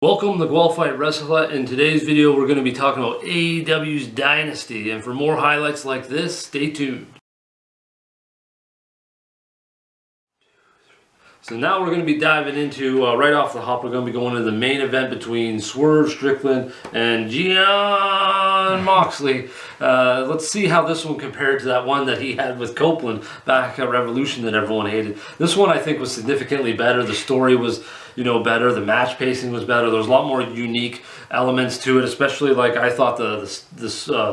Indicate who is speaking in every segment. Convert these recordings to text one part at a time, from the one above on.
Speaker 1: Welcome to Qualified Wrestler. In today's video, we're going to be talking about AEW's Dynasty. And for more highlights like this, stay tuned. So now we're going to be diving into, right off the hop, we're going to be going to the main event between Swerve Strickland and Jon Moxley. Let's see how this one compared to that one that he had with Copeland back at Revolution that everyone hated. This one I think was significantly better. The story was, better. The match pacing was better. There was a lot more unique elements to it, especially like I thought the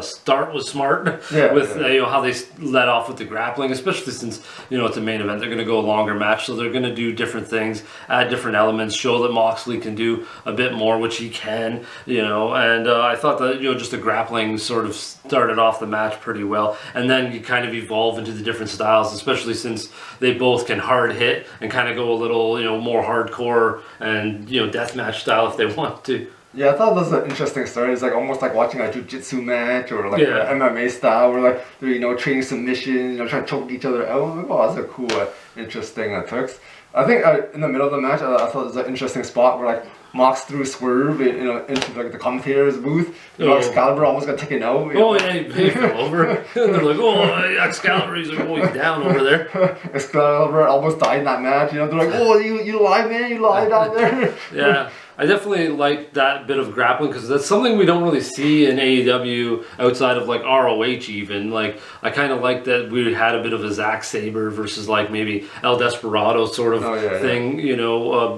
Speaker 1: start was smart with how they led off with the grappling, especially since it's a main event. They're going to go a longer match, so they're going to do different things, add different elements, show that Moxley can do a bit more, which he can, and I thought that just the grappling sort of started off the match pretty well, and then you kind of evolve into the different styles, especially since they both can hard hit and kind of go a little more hardcore and deathmatch style if they want to.
Speaker 2: Yeah, I thought that was an interesting story. It's like almost like watching a jiu-jitsu match or like an MMA style where like they're training submission, trying to choke each other out. I'm like, oh, that's a cool, interesting twist. I think in the middle of the match, I thought it was an interesting spot where like Mox threw Swerve into like the commentator's booth. Excalibur almost got taken out.
Speaker 1: He fell over. And they're like, Excalibur, he's like, he's down over there.
Speaker 2: Excalibur almost died in that match. They're like, you lied, man, you lied down there.
Speaker 1: Yeah. I definitely like that bit of grappling because that's something we don't really see in AEW outside of like ROH even. Like I kind of like that we had a bit of a Zack Sabre versus like maybe El Desperado sort of thing,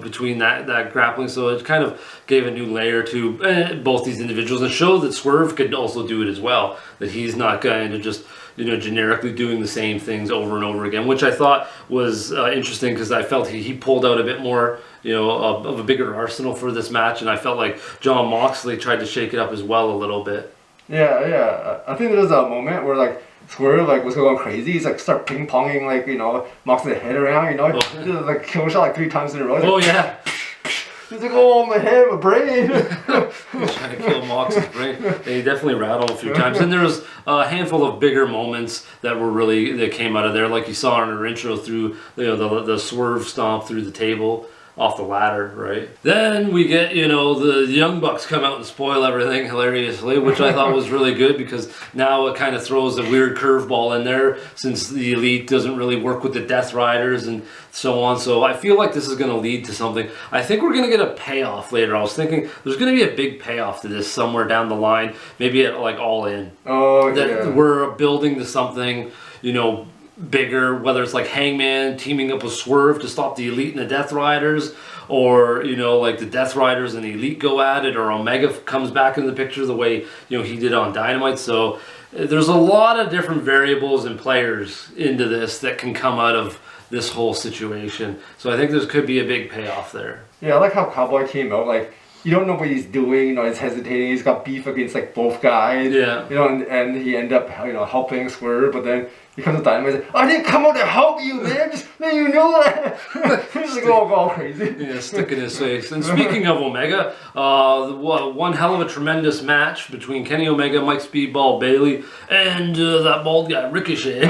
Speaker 1: between that grappling. So it kind of gave a new layer to both these individuals and showed that Swerve could also do it as well. That he's not going to just generically doing the same things over and over again, which I thought was interesting because I felt he pulled out a bit more, of a bigger arsenal for this match, and I felt like Jon Moxley tried to shake it up as well a little bit.
Speaker 2: Yeah. I think there was a moment where like Swerve was going crazy. He's like start ping ponging Moxley's head around. He did like kill shot like 3 times in a row. He's like, my head, my brain.
Speaker 1: He's trying to kill Mox's brain. And he definitely rattled a few times. And there was a handful of bigger moments that came out of there, like you saw in our intro through the Swerve stomp through the table off the ladder, right? Then we get, the Young Bucks come out and spoil everything hilariously, which I thought was really good because now it kind of throws a weird curveball in there since the Elite doesn't really work with the Death Riders and so on. So I feel like this is going to lead to something. I think we're going to get a payoff later. I was thinking there's going to be a big payoff to this somewhere down the line, maybe at like All In. We're building to something, bigger, whether it's like Hangman teaming up with Swerve to stop the Elite and the Death Riders, or like the Death Riders and the Elite go at it, or Omega comes back into the picture the way he did on Dynamite. So there's a lot of different variables and players into this that can come out of this whole situation. So I think there could be a big payoff there.
Speaker 2: Yeah, I like how Cowboy came out like, you don't know what he's doing, he's hesitating, he's got beef against like both guys. And he ended up helping Swerve, but then he comes to Dynamite and says, I didn't come out to help you, man, just let you know that. He's like all crazy.
Speaker 1: Yeah, stick in his face. And speaking of Omega, one hell of a tremendous match between Kenny Omega, Mike Speedball Bailey, and that bald guy Ricochet.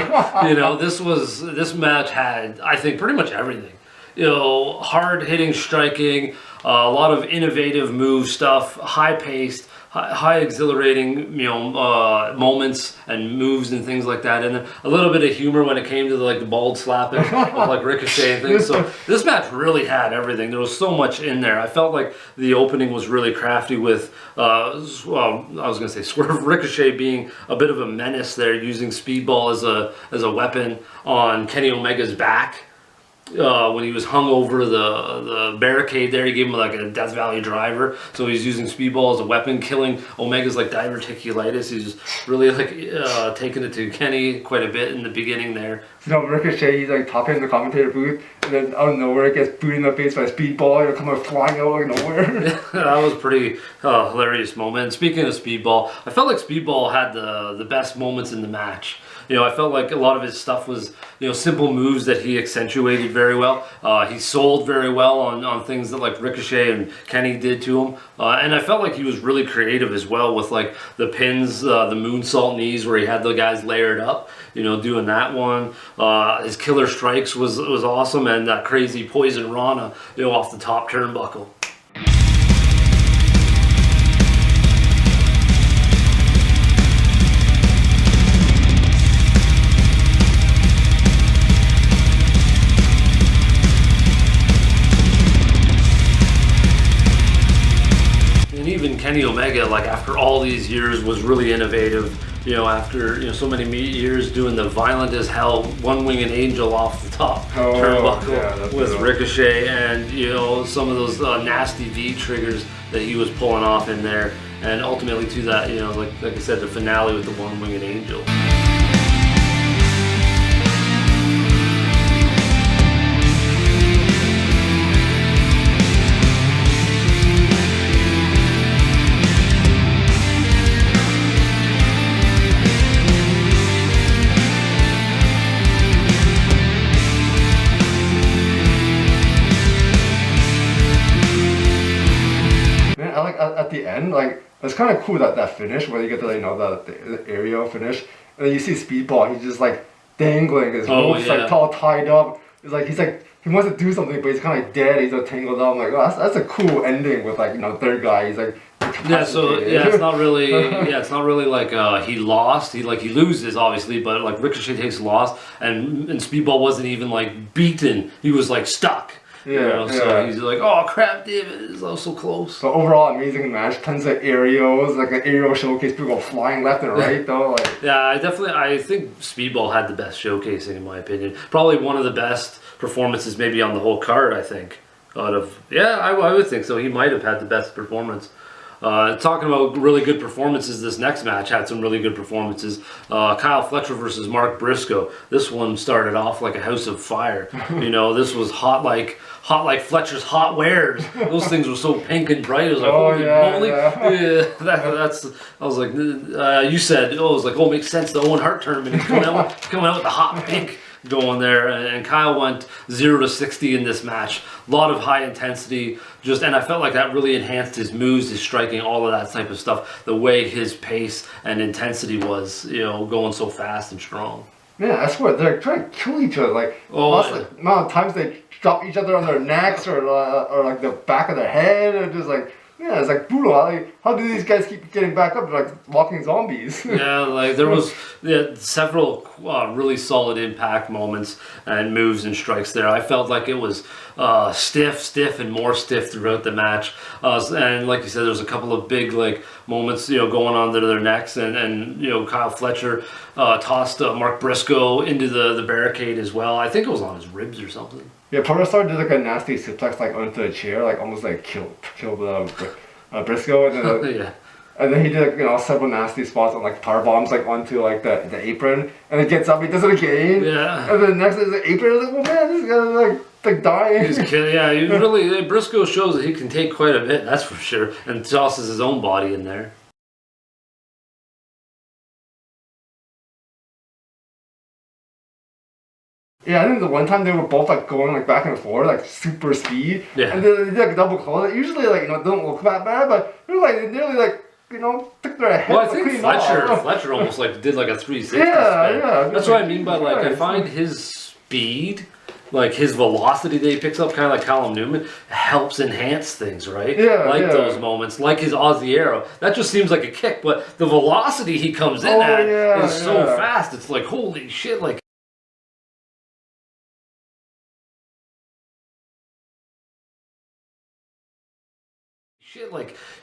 Speaker 1: This match had, I think, pretty much everything. Hard-hitting striking, a lot of innovative move stuff, high-paced, high exhilarating, moments and moves and things like that, and a little bit of humor when it came to the bald slapping of like Ricochet and things. So this match really had everything. There was so much in there. I felt like the opening was really crafty with, I was gonna say Swerve Ricochet being a bit of a menace there, using Speedball as a weapon on Kenny Omega's back. When he was hung over the barricade there, he gave him like a Death Valley driver. So he's using Speedball as a weapon, killing Omega's like diverticulitis. He's really taking it to Kenny quite a bit in the beginning there.
Speaker 2: Ricochet, he's like topping the commentator booth, and then out of nowhere it gets booted in the face by Speedball, coming flying out of nowhere.
Speaker 1: That was a pretty hilarious moment. And speaking of Speedball, I felt like Speedball had the best moments in the match. I felt like a lot of his stuff was, simple moves that he accentuated very well. He sold very well on things that like Ricochet and Kenny did to him. And I felt like he was really creative as well with like the pins, the moonsault knees where he had the guys layered up, doing that one. His killer strikes was awesome, and that crazy poison Rana, off the top turnbuckle. Kenny Omega, like after all these years, was really innovative. After so many years doing the violent as hell one-winged angel off the top turnbuckle with Ricochet, and some of those nasty V triggers that he was pulling off in there, and ultimately to that, like I said, the finale with the one-winged angel.
Speaker 2: At the end, like, it's kind of cool that finish where you get the aerial finish, and then you see Speedball, he's just like dangling, his ropes like all tied up. He's like he wants to do something, but he's kind of like dead. He's all tangled up. I'm like, oh, that's a cool ending with like third guy. He's like
Speaker 1: it's not really like he lost. He loses obviously, but like Ricochet takes a loss, and Speedball wasn't even like beaten. He was like stuck. So he's like, oh crap, David is so close.
Speaker 2: So overall, amazing match. Tons of aerials, like an aerial showcase, people flying left and right though. Like,
Speaker 1: I think Speedball had the best showcasing in my opinion. Probably one of the best performances maybe on the whole card. I think I would think so. He might have had the best performance. Talking about really good performances, this next match had some really good performances. Kyle Fletcher versus Mark Briscoe. This one started off like a house of fire. This was hot like Fletcher's hot wares. Those things were so pink and bright. It was like, holy moly. Yeah, that's. I was like, you said, it was like, makes sense. The Owen Hart tournament. He's coming out with the hot pink going there, and Kyle went 0 to 60 in this match. A lot of high intensity, and I felt like that really enhanced his moves, his striking, all of that type of stuff. The way his pace and intensity was, going so fast and strong.
Speaker 2: Yeah, I swear they're trying to kill each other. Like, the amount of times they drop each other on their necks or like the back of their head, or just like. Yeah, it's like brutal. How do these guys keep getting back up? They're like walking zombies.
Speaker 1: Like there was several really solid impact moments and moves and strikes there. I felt like it was stiff, and more stiff throughout the match. And like you said, there was a couple of big moments, going on to their necks, and Kyle Fletcher tossed Mark Briscoe into the barricade as well. I think it was on his ribs or something.
Speaker 2: Yeah, Pornostar did like a nasty suplex onto a chair, almost killed Briscoe, and then and then he did several nasty spots on power bombs onto the apron, and it gets up, he does it again, and then next is the apron. I was like, well man, this guy's dying.
Speaker 1: He's kidding, he really Briscoe shows that he can take quite a bit, that's for sure, and tosses his own body in there.
Speaker 2: Yeah, I think the one time they were both going back and forth super speed, and then they did double close. Usually don't look that bad, but they're nearly took their head.
Speaker 1: Well, I think Fletcher almost did a 360. Yeah. That's what I mean by I find his speed, his velocity that he picks up, kind of like Callum Newman, helps enhance things, right? Those moments, his Aussie Arrow. That just seems like a kick, but the velocity he comes in at is so fast. It's like holy shit,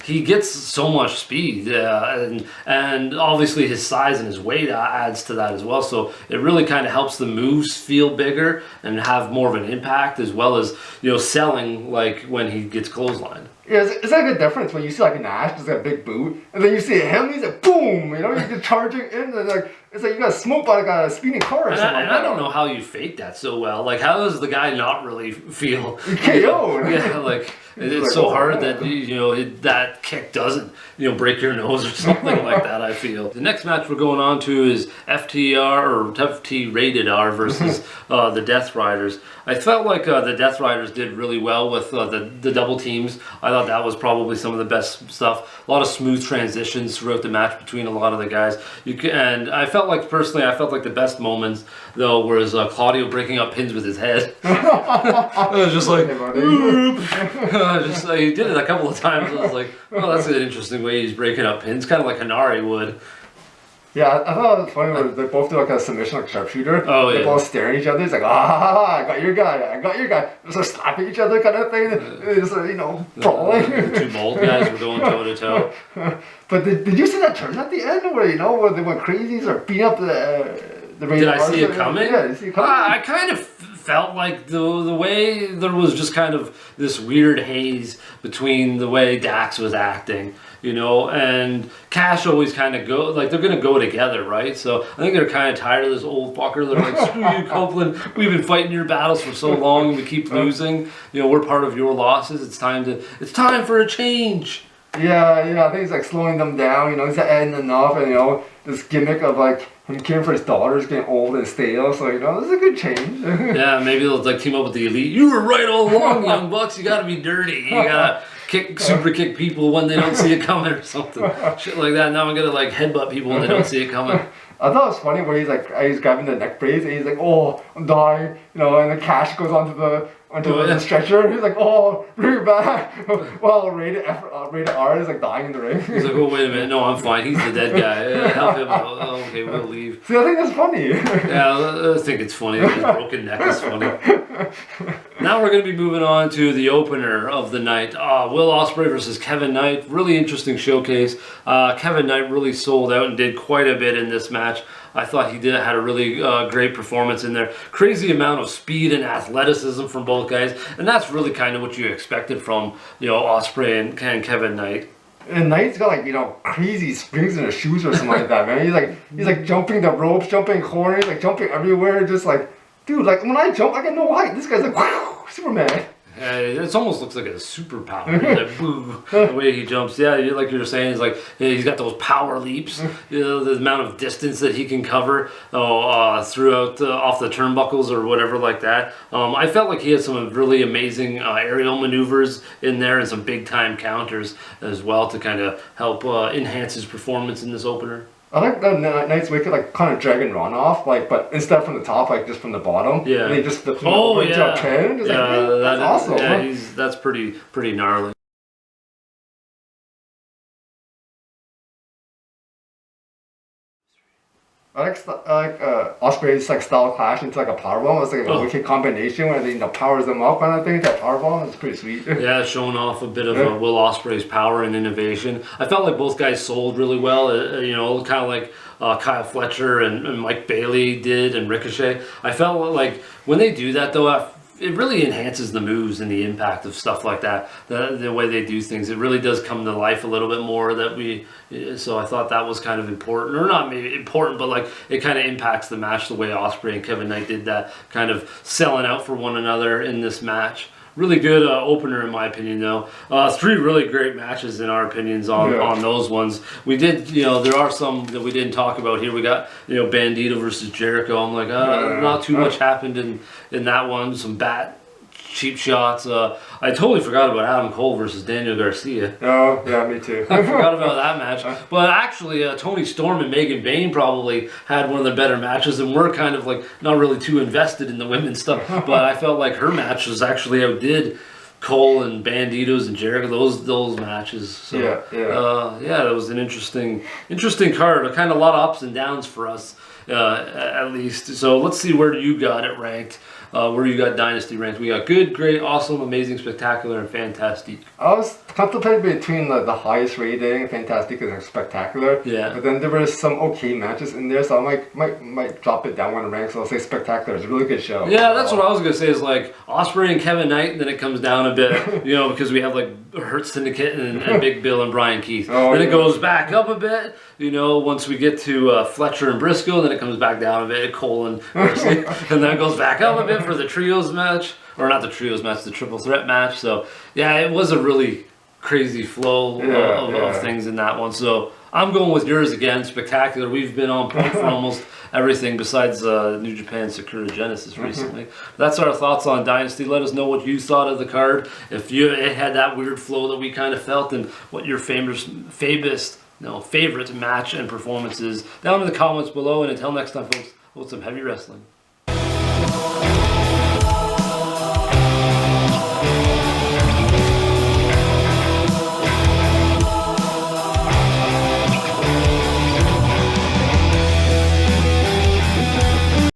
Speaker 1: he gets so much speed, and obviously his size and his weight adds to that as well. So it really kind of helps the moves feel bigger and have more of an impact, as well as selling when he gets clotheslined.
Speaker 2: Yeah, it's a difference when you see Nash just got a big boot, and then you see him, he's boom, he's just charging in, and it's you got smoked by a speeding car or something.
Speaker 1: And I don't know how you fake that so well. How does the guy not really feel
Speaker 2: KO'd?
Speaker 1: It's so hard that that kick doesn't break your nose or something like that. I feel the next match we're going on to is FTR or FT Rated R versus the Death Riders. I felt like the Death Riders did really well with the double teams. I thought that was probably some of the best stuff. A lot of smooth transitions throughout the match between a lot of the guys. And I felt like the best moments though was Claudio breaking up pins with his head. It was just he did it a couple of times. I was like, oh, that's an interesting way he's breaking up pins, kind of like Hanari would.
Speaker 2: Yeah, I thought it was funny when they both do like a submission, like sharpshooter.
Speaker 1: Oh,
Speaker 2: They're
Speaker 1: yeah.
Speaker 2: both staring at each other. It's like, I got your guy, I got your guy. They're sort of slapping each other kind of thing. It's brawling.
Speaker 1: The two bald guys were going toe to toe.
Speaker 2: But did you see that turn at the end where they went crazy, sort of beating up the Rated
Speaker 1: Did I
Speaker 2: R's?
Speaker 1: see it coming?
Speaker 2: Yeah, did you see it coming?
Speaker 1: I kind of felt like the way there was just kind of this weird haze between the way Dax was acting, and Cash always kind of they're going to go together, right? So I think they're kind of tired of this old fucker. They're like, screw you, Copeland. We've been fighting your battles for so long. We keep losing. We're part of your losses. It's time for a change.
Speaker 2: Yeah, I think he's like slowing them down, he's adding enough, and this gimmick of like him caring for his daughters getting old and stale, so this is a good change.
Speaker 1: Yeah, maybe they'll like team up with the Elite. You were right all along, Young Bucks. You gotta be dirty. You gotta super kick people when they don't see it coming or something. Shit like that. Now I'm gonna like headbutt people when they don't see it coming.
Speaker 2: I thought it was funny where he's grabbing the neck brace and he's like, oh, I'm dying, and then Cash goes onto the stretcher. He's like, oh, bring it back. Well, rated R is like dying in the ring.
Speaker 1: He's like, oh, wait a minute, no, I'm fine. He's the dead guy. Help him. Oh, okay, we'll leave.
Speaker 2: See, I think that's funny.
Speaker 1: Yeah, I think it's funny. His broken neck is funny. Now we're going to be moving on to the opener of the night. Will Ospreay versus Kevin Knight. Really interesting showcase. Kevin Knight really sold out and did quite a bit in this match. I thought he had a really great performance in there. Crazy amount of speed and athleticism from both guys. And that's really kind of what you expected from, Ospreay and Kevin Knight.
Speaker 2: And Knight's got like, crazy springs in his shoes or something like that, man. He's like jumping the ropes, jumping corners, like jumping everywhere, just like, dude, like when I jump, I get no height. This guy's like, whew, Superman.
Speaker 1: It almost looks like a superpower. Like, boo, the way he jumps. Yeah, like you were saying, is like he's got those power leaps. The amount of distance that he can cover throughout off the turnbuckles or whatever like that. I felt like he had some really amazing aerial maneuvers in there and some big time counters as well to kind of help enhance his performance in this opener.
Speaker 2: I like the Knight's wicked, like kind of dragging Ron off, but instead from the top, like just from the bottom.
Speaker 1: Yeah.
Speaker 2: And he just flips him
Speaker 1: over
Speaker 2: into a pin. Just that's awesome.
Speaker 1: Yeah, that's pretty gnarly.
Speaker 2: I like Ospreay's like style clash into like a powerbomb. It's like a wicked combination where they powers them up kind of thing. That powerbomb is pretty sweet.
Speaker 1: Yeah, showing off a bit of Will Ospreay's power and innovation. I felt like both guys sold really well. Kind of like Kyle Fletcher and Mike Bailey did, and Ricochet. I felt like when they do that though, it really enhances the moves and the impact of stuff like that. The way they do things, it really does come to life a little bit more. So I thought that was kind of important, or not maybe important, but like it kind of impacts the match the way Ospreay and Kevin Knight did that, kind of selling out for one another in this match. Really good opener in my opinion though. 3 really great matches in our opinions on those ones. We did, there are some that we didn't talk about here. We got, Bandito versus Jericho. I'm like, not too much happened in that one. Some cheap shots. I totally forgot about Adam Cole versus Daniel Garcia.
Speaker 2: Oh, yeah, me too.
Speaker 1: I forgot about that match. But actually, Tony Storm and Megan Bayne probably had one of the better matches, and we're kind of like not really too invested in the women's stuff. But I felt like her matches actually outdid Cole and Banditos and Jericho, those matches. So, it was an interesting card. Kind of a lot of ups and downs for us, at least. So let's see where you got it ranked. Where you got Dynasty ranked. We got good, great, awesome, amazing, spectacular, and fantastic.
Speaker 2: I was contemplating between the highest rating, fantastic, and spectacular.
Speaker 1: Yeah.
Speaker 2: But then there were some okay matches in there, so I might drop it down one rank. So I'll say spectacular. It's a really good show.
Speaker 1: Yeah, that's what I was gonna say. Is like Ospreay and Kevin Knight, and then it comes down a bit, because we have like Hurt Syndicate and Big Bill and Brian Keith. Then it goes back up a bit, once we get to Fletcher and Briscoe, then it comes back down a bit, Cole and Mercy, and then it goes back up a bit for the trios match, or not the trios match, the triple threat match. So yeah, it was a really crazy flow of things in that one. So I'm going with yours again, spectacular. We've been on point for almost everything besides New Japan Sakura Genesis recently. That's our thoughts on Dynasty. Let us know what you thought of the card. If it had that weird flow that we kind of felt, and what your favorite match and performance is down in the comments below. And until next time, folks, hold some heavy wrestling.